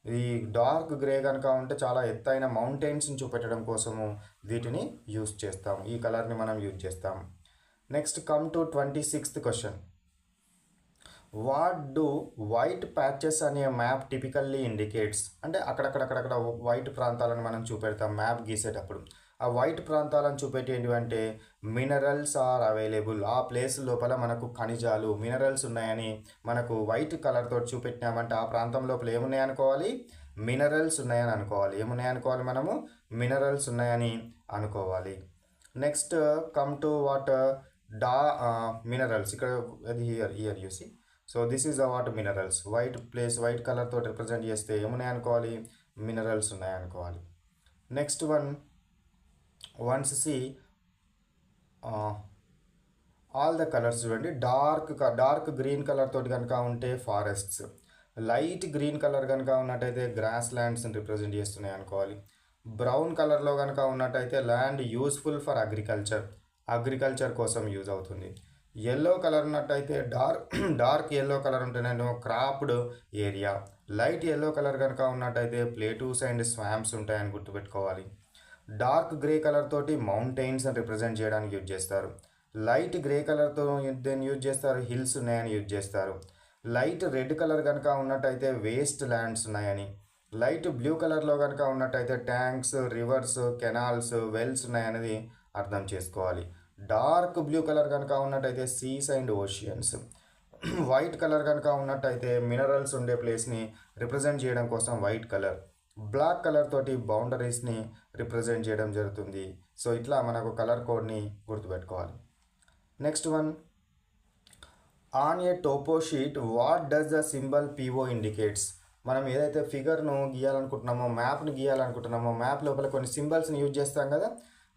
ఈ డార్క్ గ్రే కనుక ఉంటే చాలా ఎత్తైన మౌంటైన్స్ని చూపెట్టడం కోసము వీటిని యూజ్ చేస్తాం. ఈ కలర్ని మనం యూజ్ చేస్తాం. Next come to 26th question. What do white patches అనే మ్యాప్ టిపికల్లీ ఇండికేట్స్? అంటే అక్కడక్కడ వైట్ ప్రాంతాలను మనం చూపెడతాం మ్యాప్ గీసేటప్పుడు. ఆ వైట్ ప్రాంతాలను చూపెట్టేటివంటే మినరల్స్ ఆర్ అవైలబుల్. ఆ ప్లేస్ లోపల మనకు ఖనిజాలు, మినరల్స్ ఉన్నాయని మనకు వైట్ కలర్ తోటి చూపెట్టినామంటే ఆ ప్రాంతం లోపల ఏమున్నాయి అనుకోవాలి? మినరల్స్ ఉన్నాయని అనుకోవాలి. ఏమున్నాయనుకోవాలి మనము? మినరల్స్ ఉన్నాయని అనుకోవాలి. Next come to minerals. ఇక్కడ అది here you see. So this is minerals. White colour తోటి రిప్రజెంట్ చేస్తే ఏమున్నాయి అనుకోవాలి? మినరల్స్ ఉన్నాయనుకోవాలి. Next once see all the colours చూడండి. డార్క్ గ్రీన్ కలర్ తోటి కనుక ఉంటే ఫారెస్ట్స్, లైట్ గ్రీన్ కలర్ కనుక ఉన్నట్టయితే గ్రాస్ ల్యాండ్స్ని రిప్రజెంట్ చేస్తున్నాయి అనుకోవాలి. బ్రౌన్ కలర్లో కనుక ఉన్నట్టయితే ల్యాండ్ యూస్ఫుల్ ఫర్ అగ్రికల్చర్ కోసం యూజ్ అవుతుంది. ఎల్లో కలర్ ఉన్నట్టయితే డార్క్ ఎల్లో కలర్ ఉంటేనేమో cropped area. Light yellow colour కనుక ఉన్నట్టయితే ప్లేటూస్ అండ్ స్వాంప్స్ ఉంటాయని గుర్తుపెట్టుకోవాలి. డార్క్ గ్రే కలర్ తోటి మౌంటైన్స్ అని రిప్రజెంట్ చేయడానికి యూజ్ చేస్తారు. లైట్ గ్రే కలర్తో దేన్ని యూజ్ చేస్తారు? హిల్స్ ఉన్నాయని యూజ్ చేస్తారు. లైట్ రెడ్ కలర్ కనుక ఉన్నట్టయితే వేస్ట్ ల్యాండ్స్ ఉన్నాయని, లైట్ బ్లూ కలర్లో కనుక ఉన్నట్టయితే ట్యాంక్స్, రివర్స్, కెనాల్స్, వెల్స్ ఉన్నాయనేది అర్థం చేసుకోవాలి. డార్క్ బ్లూ కలర్ కనుక ఉన్నట్టయితే seas and oceans, white colour కనుక ఉన్నట్టయితే మినరల్స్ ఉండే ప్లేస్ని రిప్రజెంట్ చేయడం కోసం వైట్ కలర్, బ్లాక్ కలర్ తోటి బౌండరీస్ని రిప్రజెంట్ చేయడం జరుగుతుంది. సో ఇట్లా మనకు కలర్ కోడ్ని గుర్తుపెట్టుకోవాలి. Next one, on a topo sheet what does the symbol PO indicates. మనం ఏదైతే ఫిగర్ను గీయాలనుకుంటున్నామో, మ్యాప్ను గీయాలనుకుంటున్నామో, మ్యాప్ లోపల కొన్ని సింబల్స్ని యూజ్ చేస్తాం కదా,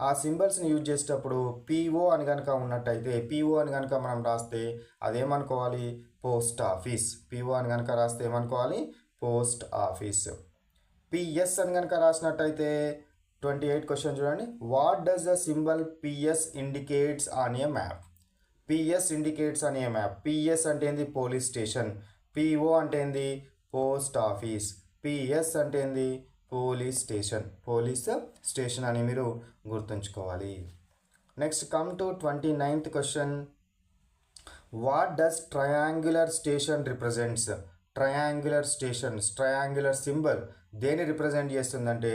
ఆ సింబల్స్ని యూజ్ చేసేటప్పుడు పిఓ అని కనుక ఉన్నట్టయితే, పిఓ అని కనుక మనం రాస్తే అదేమనుకోవాలి, పోస్ట్ ఆఫీస్. పిఓ అని కనుక రాస్తే ఏమనుకోవాలి, పోస్ట్ ఆఫీస్. పిఎస్ అని కనుక రాసినట్టయితే 28 క్వశ్చన్ చూడండి, what does the symbol PS indicates on a map. PS indicates on a map. PS అంటే ఏంది, పోలీస్ స్టేషన్. పిఓ అంటే ఏంది, పోస్ట్ ఆఫీస్. పిఎస్ అంటే ఏంది, పోలీస్ స్టేషన్. పోలీస్ స్టేషన్ అని మీరు గుర్తుంచుకోవాలి. Next come to 29th question, what does triangular station represents. Triangular stations, triangular symbol దేని రిప్రజెంట్ చేస్తుందంటే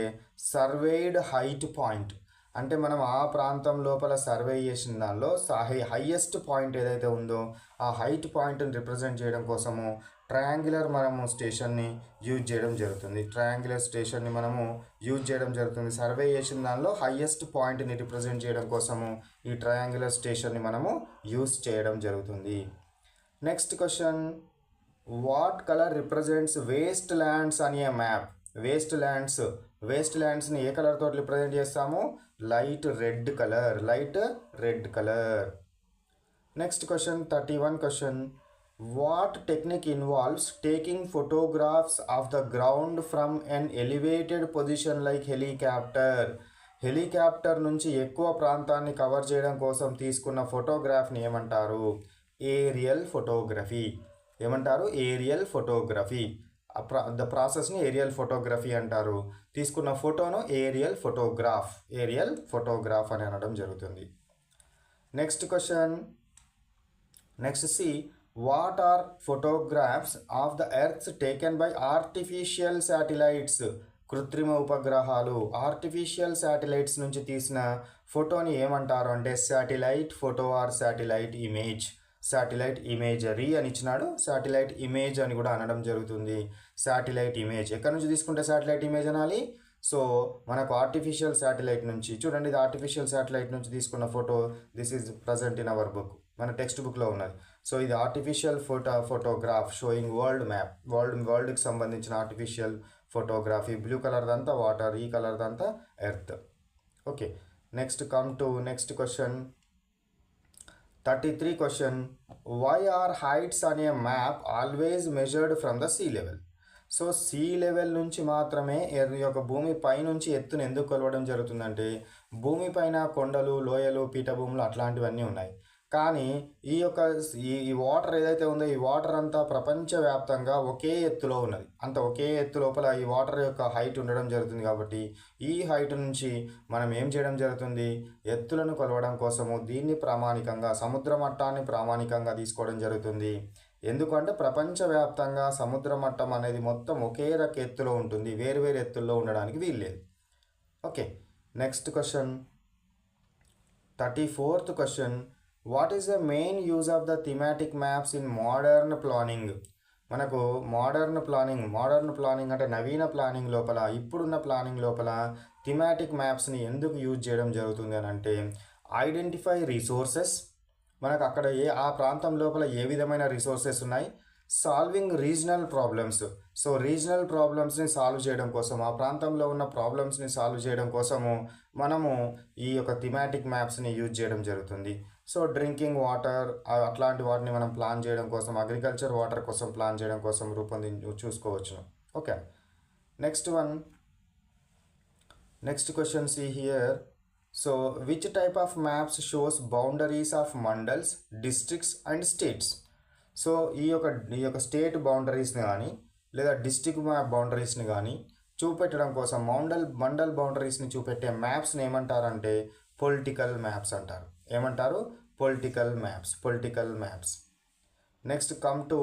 సర్వేడ్ హైట్ పాయింట్. అంటే మనం ఆ ప్రాంతం లోపల సర్వే చేసిన దానిలో హైయెస్ట్ పాయింట్ ఏదైతే ఉందో ఆ హైట్ పాయింట్ని రిప్రజెంట్ చేయడం కోసము ట్రయాంగులర్ మనము స్టేషన్ని యూజ్ చేయడం జరుగుతుంది. ట్రయాంగులర్ స్టేషన్ని మనము యూజ్ చేయడం జరుగుతుంది. సర్వే చేసిన దానిలో హైయెస్ట్ పాయింట్ని రిప్రజెంట్ చేయడం కోసము ఈ ట్రయాంగులర్ స్టేషన్ని మనము యూజ్ చేయడం జరుగుతుంది. Next question, what colour represents waste lands అని a map. Waste lands, waste ల్యాండ్స్ని ఏ కలర్ తోటి రిప్రజెంట్ చేస్తాము, light red colour, light red colour. Next question 31 question, what technique involves taking photographs of the ground from an elevated position like helicopter. Helicopter నుంచి ఎక్కువ ప్రాంతాన్ని కవర్ చేయడం కోసం తీసుకున్న ఫోటోగ్రాఫ్ని ఏమంటారు, ఏరియల్ ఫోటోగ్రఫీ. ఏమంటారు, ఏరియల్ ఫోటోగ్రఫీ. ద ప్రాసెస్ని ఏరియల్ ఫోటోగ్రఫీ అంటారు. తీసుకున్న ఫోటోను ఏరియల్ ఫోటోగ్రాఫ్, ఏరియల్ ఫోటోగ్రాఫ్ అని అనడం జరుగుతుంది. Next question, next see, what are photographs of the earth taken by artificial satellites. కృత్రిమ ఉపగ్రహాలు ఆర్టిఫిషియల్ శాటిలైట్స్ నుంచి తీసిన ఫోటోని ఏమంటారు అంటే satellite photo or satellite image. Satellite imagery అని ఇచ్చినాడు, శాటిలైట్ ఇమేజ్ అని కూడా అనడం జరుగుతుంది. శాటిలైట్ ఇమేజ్ ఎక్కడి నుంచి తీసుకుంటే శాటిలైట్ ఇమేజ్ అనాలి, సో మనకు ఆర్టిఫిషియల్ శాటిలైట్ నుంచి, చూడండి ఇది ఆర్టిఫిషియల్ శాటిలైట్ నుంచి తీసుకున్న photo. This is present in our book, మన టెక్స్ట్ బుక్లో ఉన్నది. సో ఇది artificial photograph showing world map, వరల్డ్కి సంబంధించిన ఆర్టిఫిషియల్ ఫోటోగ్రఫీ. బ్లూ కలర్దంతా వాటర్, ఈ కలర్దంతా earth. Okay, next come to next question 33 question, why are heights on a map always measured from the sea level. So sea level నుంచి మాత్రమే ఈ యొక్క భూమి పైనుంచి ఎత్తును ఎందుకు కొలవడం జరుగుతుందంటే భూమిపైన కొండలు, లోయలు, పీఠభూములు అట్లాంటివన్నీ ఉన్నాయి. కానీ ఈ యొక్క ఈ వాటర్ ఏదైతే ఉందో ఈ వాటర్ అంతా ప్రపంచవ్యాప్తంగా ఒకే ఎత్తులో ఉన్నది. అంత ఒకే ఎత్తు లోపల ఈ వాటర్ యొక్క హైట్ ఉండడం జరుగుతుంది. కాబట్టి ఈ హైట్ నుంచి మనం ఏం చేయడం జరుగుతుంది, ఎత్తులను కొలవడం కోసము దీన్ని ప్రామాణికంగా, సముద్ర మట్టాన్ని ప్రామాణికంగా తీసుకోవడం జరుగుతుంది. ఎందుకంటే ప్రపంచవ్యాప్తంగా సముద్ర మట్టం అనేది మొత్తం ఒకే రక ఎత్తులో ఉంటుంది, వేరు వేరు ఎత్తుల్లో ఉండడానికి వీల్లేదు. Okay, next question 34th question, what is the main use of the thematic maps in modern planning. మనకు మోడర్న్ ప్లానింగ్ అంటే నవీన ప్లానింగ్ లోపల, ఇప్పుడున్న ప్లానింగ్ లోపల థీమాటిక్ మ్యాప్స్ని ఎందుకు యూజ్ చేయడం జరుగుతుంది అని అంటే ఐడెంటిఫై రిసోర్సెస్, మనకు అక్కడ ఆ ప్రాంతం లోపల ఏ విధమైన రిసోర్సెస్ ఉన్నాయి, solving regional problems. So regional ప్రాబ్లమ్స్ని సాల్వ్ చేయడం కోసం, ఆ ప్రాంతంలో ఉన్న ప్రాబ్లమ్స్ని సాల్వ్ చేయడం కోసము మనము ఈ యొక్క థీమాటిక్ మ్యాప్స్ని యూజ్ చేయడం జరుగుతుంది. సో డ్రింకింగ్ వాటర్ అట్లాంటి వాటిని మనం ప్లాన్ చేయడం కోసం, అగ్రికల్చర్ వాటర్ కోసం ప్లాన్ చేయడం కోసం చూసుకోవచ్చు. Okay, next one, next question see here. So which type of maps shows boundaries of mandals, districts and states. So ఈ యొక్క స్టేట్ బౌండరీస్ని కానీ లేదా డిస్ట్రిక్ట్ మ్యాప్ బౌండరీస్ని కానీ చూపెట్టడం కోసం మండల్ బౌండరీస్ని చూపెట్టే మ్యాప్స్ని ఏమంటారంటే పొలిటికల్ మ్యాప్స్ అంటారు. ఏమంటారు, political maps. Next come to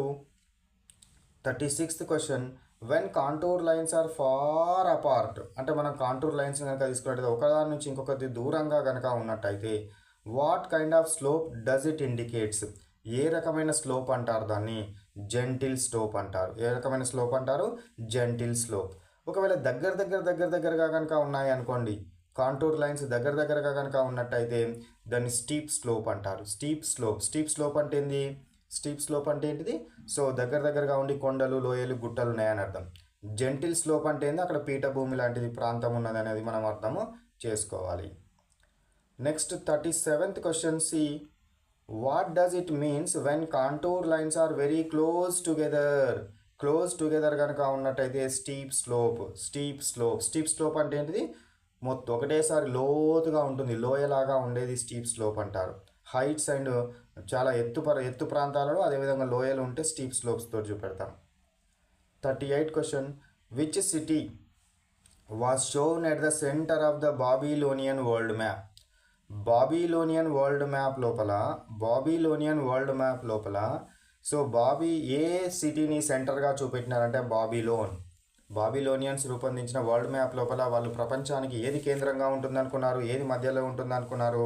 36th question, when contour lines are far apart, అంటే మనం కాంటూర్ లైన్స్ కనుక తీసుకున్నట్టయితే ఒకదాని నుంచి ఇంకొకటి దూరంగా కనుక ఉన్నట్టయితే what kind of slope does it indicates, ఏ రకమైన స్లోప్ అంటారు దాన్ని? జెంటిల్ స్లోప్ అంటారు. ఏ రకమైన స్లోప్ అంటారు? Gentle slope. ఒకవేళ దగ్గరగా కనుక ఉన్నాయి అనుకోండి, కాంటూర్ లైన్స్ దగ్గరగా కనుక ఉన్నట్టయితే దాన్ని స్టీప్ స్లోప్ అంటారు. స్టీప్ స్లోప్ అంటే ఏంది? స్టీప్ స్లోప్ అంటే ఏంటిది? సో దగ్గరగా ఉండి కొండలు, లోయలు, గుట్టలు ఉన్నాయని అర్థం. జెంటిల్ స్లోప్ అంటే ఏంది? అక్కడ పీఠభూమి లాంటిది ప్రాంతం ఉన్నది అనేది మనం అర్థము చేసుకోవాలి. Next 37th question, see what does it means when contour lines are very close together కనుక ఉన్నట్టయితే స్టీప్ స్లోప్ అంటే ఏంటిది? మొత్తం ఒకటేసారి లోతుగా ఉంటుంది, లోయలాగా ఉండేది స్టీప్ స్లోప్ అంటారు. హైట్స్ అండ్ చాలా ఎత్తు ప్రాంతాలలో అదేవిధంగా లోయలు ఉంటే స్టీప్ స్లోప్స్తో చూపెడతాం. 38 question, which city was shown at the centre of the Babylonian world map? Babylonian world map లోపల సో ఏ సిటీని సెంటర్గా చూపెట్టినారంటే బాబిలోనియన్స్ రూపొందించిన వరల్డ్ మ్యాప్ లోపల వాళ్ళు ప్రపంచానికి ఏది కేంద్రంగా ఉంటుందనుకున్నారు? ఏది మధ్యలో ఉంటుందనుకున్నారు?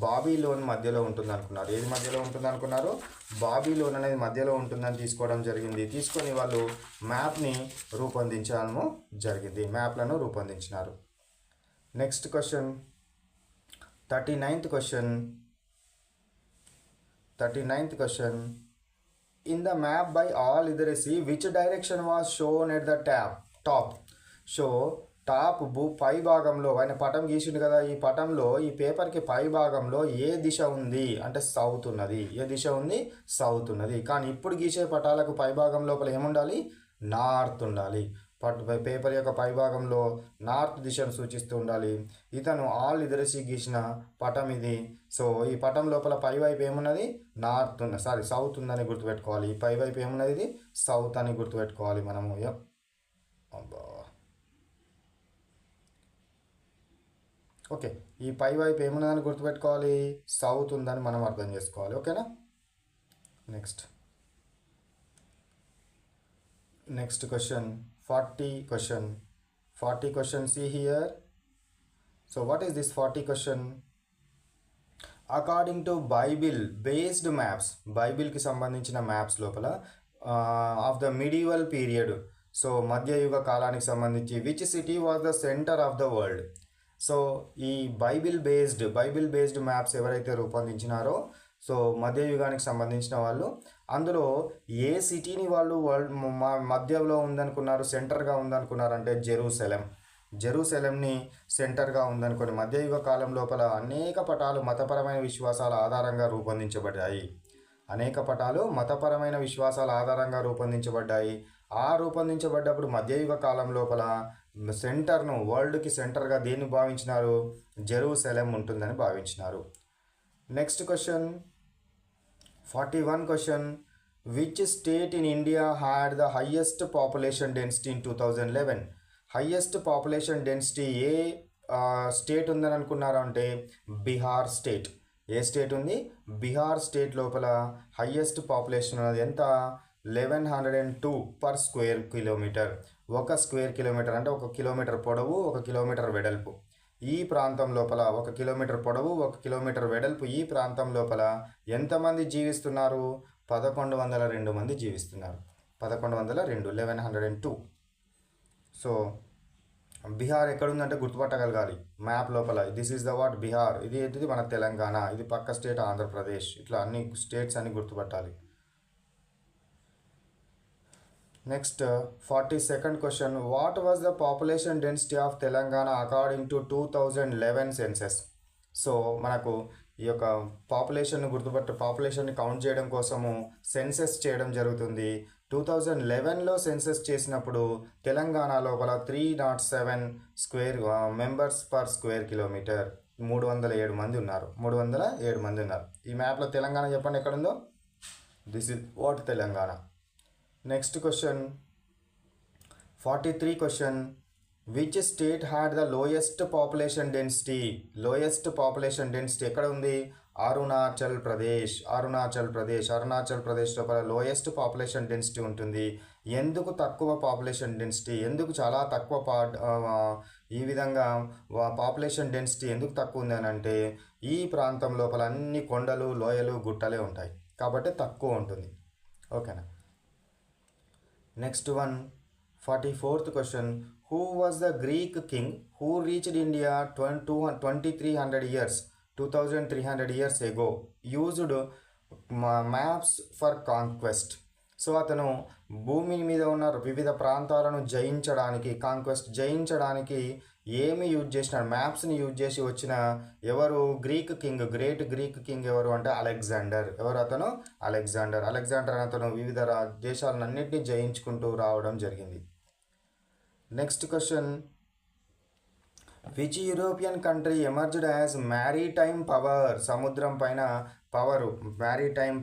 బాబిలోన్ మధ్యలో ఉంటుందనుకున్నారు. ఏది మధ్యలో ఉంటుందనుకున్నారు? బాబిలోన్ అనేది మధ్యలో ఉంటుందని తీసుకోవడం జరిగింది. తీసుకొని వాళ్ళు మ్యాప్ని రూపొందించడము జరిగింది, మ్యాప్లను రూపొందించినారు. Next question 39th question, in the map by all literacy which direction was shown at the top? So top పై భాగంలో ఆయన పటం గీసిండు కదా, ఈ పటంలో ఈ పేపర్కి పై భాగంలో ఏ దిశ ఉంది అంటే సౌత్ ఉన్నది. ఏ దిశ ఉంది? సౌత్ ఉన్నది. కానీ ఇప్పుడు గీసే పటాలకు పై భాగం లోపల ఏముండాలి? నార్త్ ఉండాలి. పేపర్ యొక్క పై భాగంలో నార్త్ దిశను సూచిస్తూ ఉండాలి. ఇతను ఆల్ లిటరసీ గీసిన పటం ఇది. సో ఈ పటం లోపల పై వైపు ఏమున్నది? సౌత్ ఉందని గుర్తుపెట్టుకోవాలి. ఈ పై వైపు ఏమున్నది? ఇది సౌత్ అని గుర్తుపెట్టుకోవాలి మనము. ఓకే, ఈ పై వైపు ఏమున్నదని గుర్తుపెట్టుకోవాలి? సౌత్ ఉందని మనం అర్థం చేసుకోవాలి. ఓకేనా? Next question 40 question. See here. So what is this 40 question? According to Bible based maps, బైబిల్కి సంబంధించిన మ్యాప్స్ లోపల of the medieval period, so మధ్యయుగ కాలానికి సంబంధించి which city was the centre of the world? So ఈ బైబిల్ బేస్డ్ మ్యాప్స్ ఎవరైతే రూపొందించినారో, సో మధ్యయుగానికి సంబంధించిన వాళ్ళు, అందులో ఏ సిటీని వాళ్ళు మధ్యలో ఉందనుకున్నారు, సెంటర్గా ఉందనుకున్నారు అంటే జెరూసలేంని సెంటర్గా ఉందనుకొని మధ్యయుగ కాలం లోపల అనేక పటాలు మతపరమైన విశ్వాసాల ఆధారంగా రూపొందించబడ్డాయి. ఆ రూపొందించబడ్డప్పుడు మధ్యయుగ కాలం లోపల సెంటర్ను, వరల్డ్కి సెంటర్గా దేన్ని భావించినారు? జెరూసలేం ఉంటుందని భావించినారు. Next question 41 question, which state in India had the highest population density in 2011? Highest population density A state ఉందని అనుకున్నారు అంటే బీహార్ స్టేట్. ఏ స్టేట్ ఉంది? బీహార్ స్టేట్ లోపల హైయెస్ట్ పాపులేషన్ ఉన్నది ఎంత? 1102 per square kilometer. 1 square kilometer అంటే 1 కిలోమీటర్ పొడవు, 1 కిలోమీటర్ వెడల్పు. ఈ ప్రాంతం లోపల 1 కిలోమీటర్ పొడవు, 1 కిలోమీటర్ వెడల్పు ఈ ప్రాంతం లోపల ఎంతమంది జీవిస్తున్నారు? 1102 మంది జీవిస్తున్నారు. 1102. సో బీహార్ ఎక్కడుందంటే గుర్తుపట్టగలగాలి మ్యాప్ లోపల. This is the what Bihar. ఇది ఏంటిది? మన తెలంగాణ. ఇది పక్క స్టేట్ ఆంధ్రప్రదేశ్. ఇట్లా అన్ని స్టేట్స్ అన్ని గుర్తుపట్టాలి. Next 42nd question, what was the population density of Telangana according to 2011 census? So మనకు ఈ యొక్క పాపులేషన్ని కౌంట్ చేయడం కోసము సెన్సెస్ చేయడం జరుగుతుంది. 2011లో సెన్సెస్ చేసినప్పుడు తెలంగాణ లోపల 307 మెంబర్స్ పర్ స్క్వేర్ కిలోమీటర్, 307 మంది ఉన్నారు. ఈ మ్యాప్లో తెలంగాణ చెప్పండి ఎక్కడుందో? This is what Telangana. Next question 43 question, which state had the lowest population density? ఎక్కడ ఉంది? అరుణాచల్ ప్రదేశ్ లోపల లోయెస్ట్ పాపులేషన్ డెన్సిటీ ఉంటుంది. ఎందుకు తక్కువ పాపులేషన్ డెన్సిటీ, ఎందుకు చాలా తక్కువ ఈ విధంగా పాపులేషన్ డెన్సిటీ ఎందుకు తక్కువ ఉంది అని అంటే ఈ ప్రాంతం లోపల అన్ని కొండలు లోయలు గుట్టలే ఉంటాయి కాబట్టి తక్కువ ఉంటుంది. ఓకేనా. Next one 44th question. Who was the Greek king who reached India 2300 years 2300 years ago used maps for conquest. So అతను భూమి మీద ఉన్న వివిధ ప్రాంతాలను జయించడానికి ఏమి యూజ్ చేసినాడు, మ్యాప్స్ని యూజ్ చేసి వచ్చిన ఎవరు Greek king, great Greek king ఎవరు అంటే అలెగ్జాండర్. ఎవరు అతను? అలెగ్జాండర్ అతను వివిధ దేశాలన్నింటినీ జయించుకుంటూ రావడం జరిగింది. Next question. Which European country emerged as maritime power. సముద్రం పైన పవరు, మ్యారీటైమ్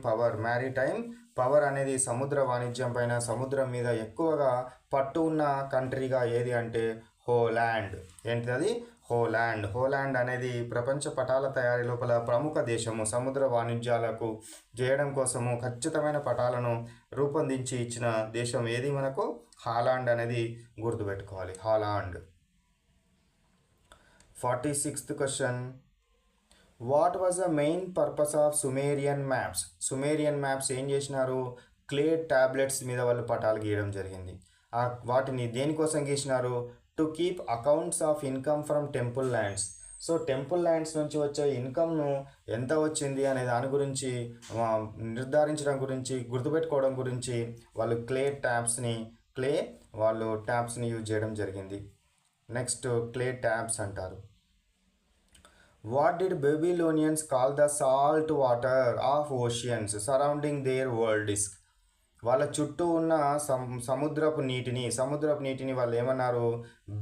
పవర్ అనేది సముద్ర వాణిజ్యం పైన, సముద్రం మీద ఎక్కువగా పట్టు ఉన్న కంట్రీగా ఏది అంటే హోలాండ్. ఏంటిది? హోలాండ్ అనేది ప్రపంచ పటాల తయారీ లోపల ప్రముఖ దేశము. సముద్ర వాణిజ్యాలకు చేయడం కోసము ఖచ్చితమైన పటాలను రూపొందించి ఇచ్చిన దేశం ఏది మనకు? హాలాండ్ అనేది గుర్తుపెట్టుకోవాలి, Holland. 46th question. What was the main purpose of Sumerian maps. Sumerian maps ఏం చేసినారు? క్లే టాబ్లెట్స్ మీద వాళ్ళు పటాలు గీయడం జరిగింది. వాటిని దేనికోసం గీసినారు? To keep accounts of income from temple lands. So temple lands నుంచి వచ్చే ఇన్కమ్ను ఎంత వచ్చింది అనే దాని గురించి నిర్ధారించడం గురించి, గుర్తుపెట్టుకోవడం గురించి వాళ్ళు ట్యాబ్స్ని యూజ్ చేయడం జరిగింది. నెక్స్ట్ క్లే ట్యాబ్స్ అంటారు. What did Babylonians call the salt water of oceans surrounding their world disc. వాళ్ళ చుట్టూ ఉన్న సముద్రపు నీటిని వాళ్ళు ఏమన్నారు?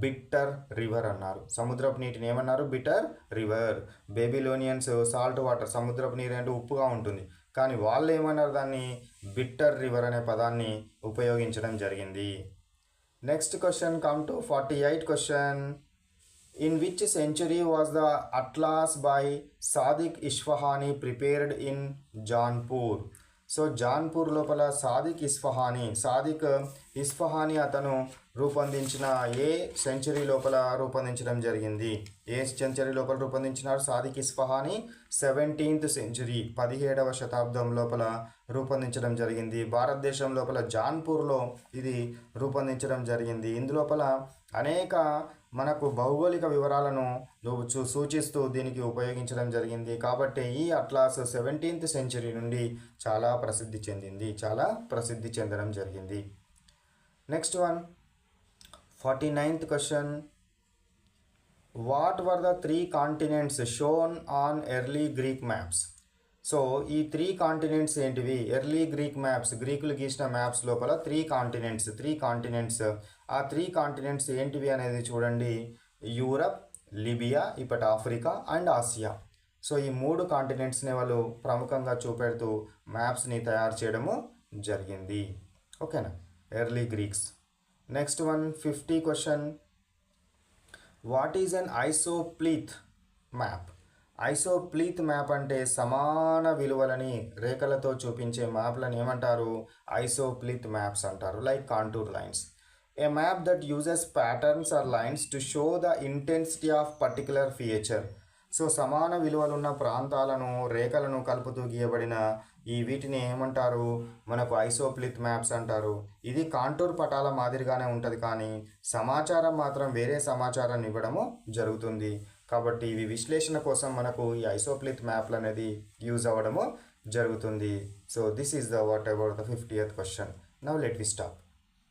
బిట్టర్ రివర్ అన్నారు. సముద్రపు నీటిని ఏమన్నారు? Bitter river. Babylonians salt water, సముద్రపు నీరు అంటే ఉప్పుగా ఉంటుంది, కానీ వాళ్ళు ఏమన్నారు? దాన్ని బిట్టర్ రివర్ అనే పదాన్ని ఉపయోగించడం జరిగింది. Next question come to 48th question. In which century was the atlas by Sadiq Isfahani prepared in Jaunpur. So Jaunpur లోపల సాదిక్ ఇస్ఫహానీ అతను రూపొందించిన ఏ సెంచరీ లోపల రూపొందించడం జరిగింది? ఏ సెంచరీ లోపల రూపొందించినారు సాదిక్ ఇస్ఫహానీ? 17th సెంచరీ, 17వ శతాబ్దం లోపల రూపొందించడం జరిగింది. భారతదేశం లోపల జాన్పూర్లో ఇది రూపొందించడం జరిగింది. ఇందులోపల అనేక మనకు భౌగోళిక వివరాలను సూచిస్తూ దీనికి ఉపయోగించడం జరిగింది. కాబట్టి ఈ అట్లాస్ 17th సెంచరీ నుండి చాలా ప్రసిద్ధి చెందడం జరిగింది. Next one 49th question. What were the 3 continents shown on early Greek maps. So ఈ 3 కాంటినెంట్స్ ఏంటివి? ఎర్లీ గ్రీక్ మ్యాప్స్, గ్రీకులు గీసిన మ్యాప్స్ లోపల 3 కాంటినెంట్స్. ఆ 3 కాంటినెంట్స్ ఏంటివి అనేది చూడండి. యూరప్, లిబియా, ఇప్పటి ఆఫ్రికా అండ్ ఆసియా. సో ఈ 3 కాంటినెంట్స్ని వాళ్ళు ప్రముఖంగా చూపెడుతూ మ్యాప్స్ని తయారు చేయడము జరిగింది. ఓకేనా, early Greeks. Next one 50 question. What is an isopleth map. Isopleth map అంటే సమాన విలువలని రేఖలతో చూపించే మ్యాప్లను ఏమంటారు? ఐసోప్లీత్ మ్యాప్స్ అంటారు. Like contour lines. A map that uses patterns or lines to show the intensity of particular feature. So సమాన విలువలున్న ప్రాంతాలను రేఖలను కలుపుతూ గీయబడిన వీటిని ఏమంటారు? మనకు ఐసోప్లీత్ మ్యాప్స్ అంటారు. ఇది కాంటూర్ పటాల మాదిరిగానే ఉంటుంది, కానీ సమాచారం మాత్రం వేరే సమాచారాన్ని ఇవ్వడము జరుగుతుంది. కాబట్టి ఇవి విశ్లేషణ కోసం మనకు ఈ ఐసోప్లీత్ మ్యాప్లు అనేది యూజ్ అవ్వడము జరుగుతుంది. So this is the what about the 50th question. Now let we stop.